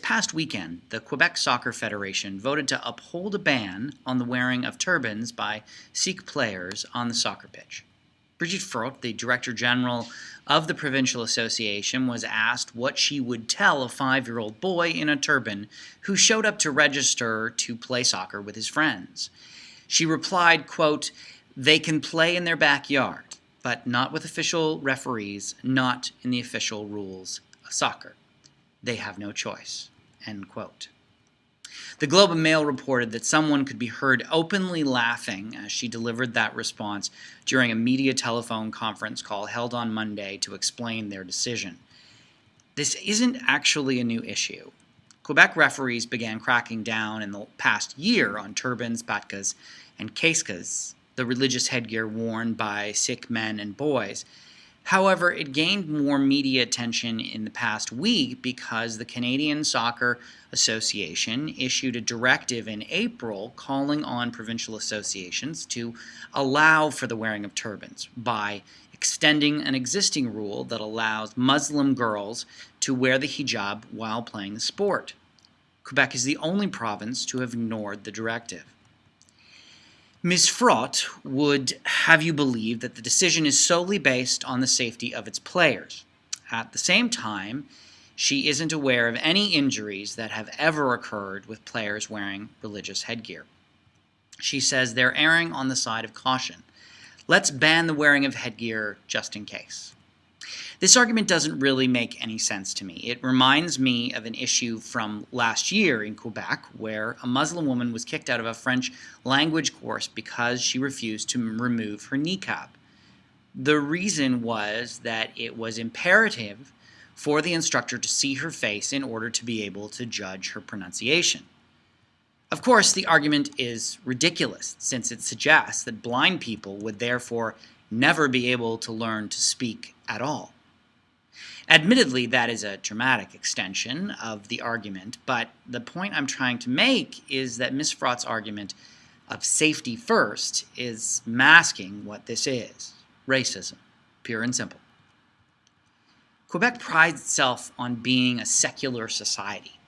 past weekend, the Quebec Soccer Federation voted to uphold a ban on the wearing of turbans by Sikh players on the soccer pitch. Brigitte Frot, the Director General of the Provincial Association, was asked what she would tell a 5-year-old boy in a turban who showed up to register to play soccer with his friends. She replied, quote, "They can play in their backyard, but not with official referees, not in the official rules of soccer. They have no choice," end quote. The Globe and Mail reported that someone could be heard openly laughing as she delivered that response during a media telephone conference call held on Monday to explain their decision. This isn't actually a new issue. Quebec referees began cracking down in the past year on turbans, patkas, and keskas, the religious headgear worn by Sikh men and boys. However, it gained more media attention in the past week because the Canadian Soccer Association issued a directive in April calling on provincial associations to allow for the wearing of turbans by extending an existing rule that allows Muslim girls to wear the hijab while playing the sport. Quebec is the only province to have ignored the directive. Ms. Frot would have you believe that the decision is solely based on the safety of its players. At the same time, she isn't aware of any injuries that have ever occurred with players wearing religious headgear. She says they're erring on the side of caution. Let's ban the wearing of headgear just in case. This argument doesn't really make any sense to me. It reminds me of an issue from last year in Quebec where a Muslim woman was kicked out of a French language course because she refused to remove her niqab. The reason was that it was imperative for the instructor to see her face in order to be able to judge her pronunciation. Of course, the argument is ridiculous since it suggests that blind people would therefore never be able to learn to speak at all. Admittedly, that is a dramatic extension of the argument, but the point I'm trying to make is that Ms. Frot's argument of safety first is masking what this is: racism, pure and simple. Quebec prides itself on being a secular society,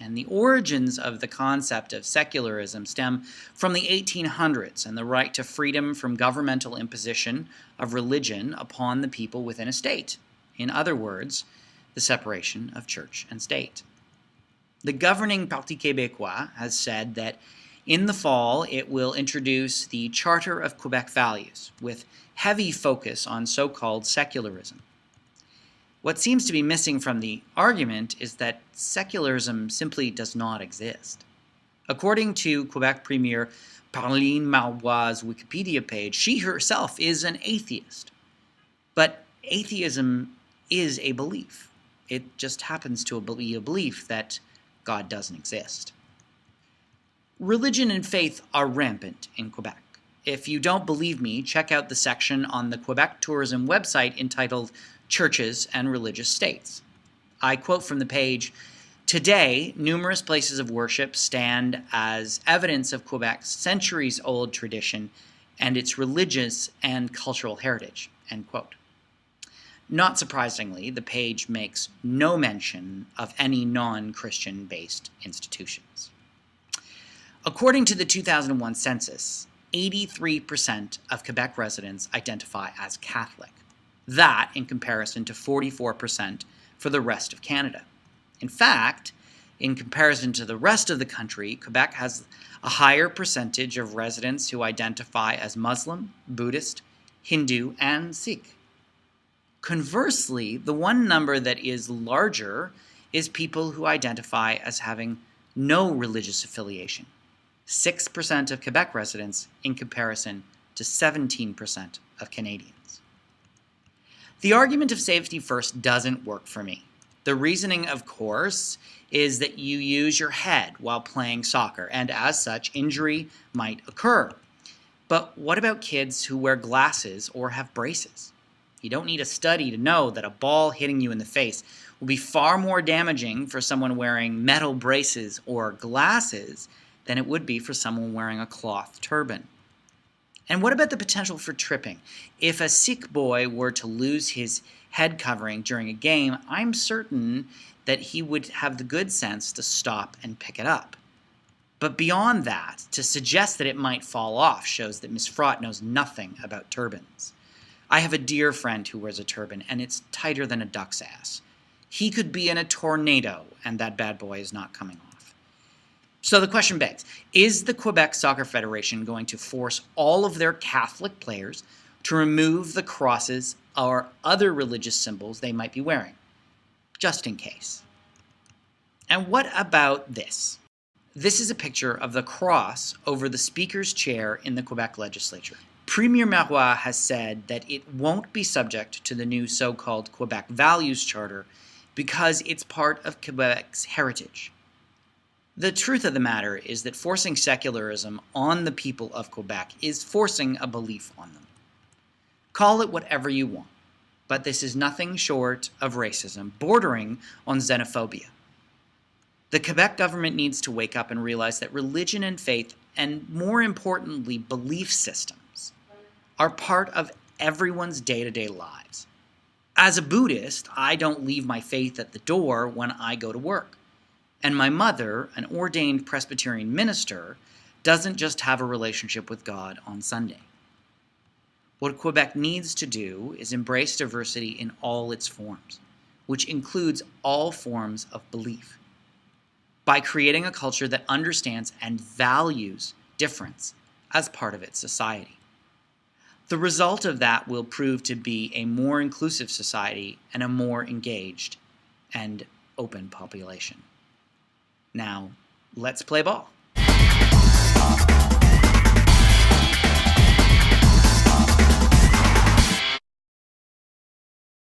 and the origins of the concept of secularism stem from the 1800s and the right to freedom from governmental imposition of religion upon the people within a state. In other words, the separation of church and state. The governing Parti Québécois has said that in the fall it will introduce the Charter of Quebec Values with heavy focus on so-called secularism. What seems to be missing from the argument is that secularism simply does not exist. According to Quebec Premier Pauline Marois' Wikipedia page, she herself is an atheist. But atheism is a belief. It just happens to be a belief that God doesn't exist. Religion and faith are rampant in Quebec. If you don't believe me, check out the section on the Quebec Tourism website entitled Churches and Religious States. I quote from the page, "Today, numerous places of worship stand as evidence of Quebec's centuries-old tradition and its religious and cultural heritage," end quote. Not surprisingly, the page makes no mention of any non-Christian based institutions. According to the 2001 census, 83% of Quebec residents identify as Catholic. That in comparison to 44% for the rest of Canada. In fact, in comparison to the rest of the country, Quebec has a higher percentage of residents who identify as Muslim, Buddhist, Hindu, and Sikh. Conversely, the one number that is larger is people who identify as having no religious affiliation. 6% of Quebec residents in comparison to 17% of Canadians. The argument of safety first doesn't work for me. The reasoning, of course, is that you use your head while playing soccer, and as such, injury might occur. But what about kids who wear glasses or have braces? You don't need a study to know that a ball hitting you in the face will be far more damaging for someone wearing metal braces or glasses than it would be for someone wearing a cloth turban. And what about the potential for tripping? If a Sikh boy were to lose his head covering during a game, I'm certain that he would have the good sense to stop and pick it up. But beyond that, to suggest that it might fall off shows that Miss Fraught knows nothing about turbans. I have a dear friend who wears a turban, and it's tighter than a duck's ass. He could be in a tornado, and that bad boy is not coming off. So the question begs, is the Quebec Soccer Federation going to force all of their Catholic players to remove the crosses or other religious symbols they might be wearing, just in case? And what about this? This is a picture of the cross over the Speaker's chair in the Quebec legislature. Premier Marois has said that it won't be subject to the new so-called Quebec Values Charter because it's part of Quebec's heritage. The truth of the matter is that forcing secularism on the people of Quebec is forcing a belief on them. Call it whatever you want, but this is nothing short of racism, bordering on xenophobia. The Quebec government needs to wake up and realize that religion and faith, and more importantly, belief systems, are part of everyone's day-to-day lives. As a Buddhist, I don't leave my faith at the door when I go to work. And my mother, an ordained Presbyterian minister, doesn't just have a relationship with God on Sunday. What Quebec needs to do is embrace diversity in all its forms, which includes all forms of belief, by creating a culture that understands and values difference as part of its society. The result of that will prove to be a more inclusive society and a more engaged and open population. Now, let's play ball.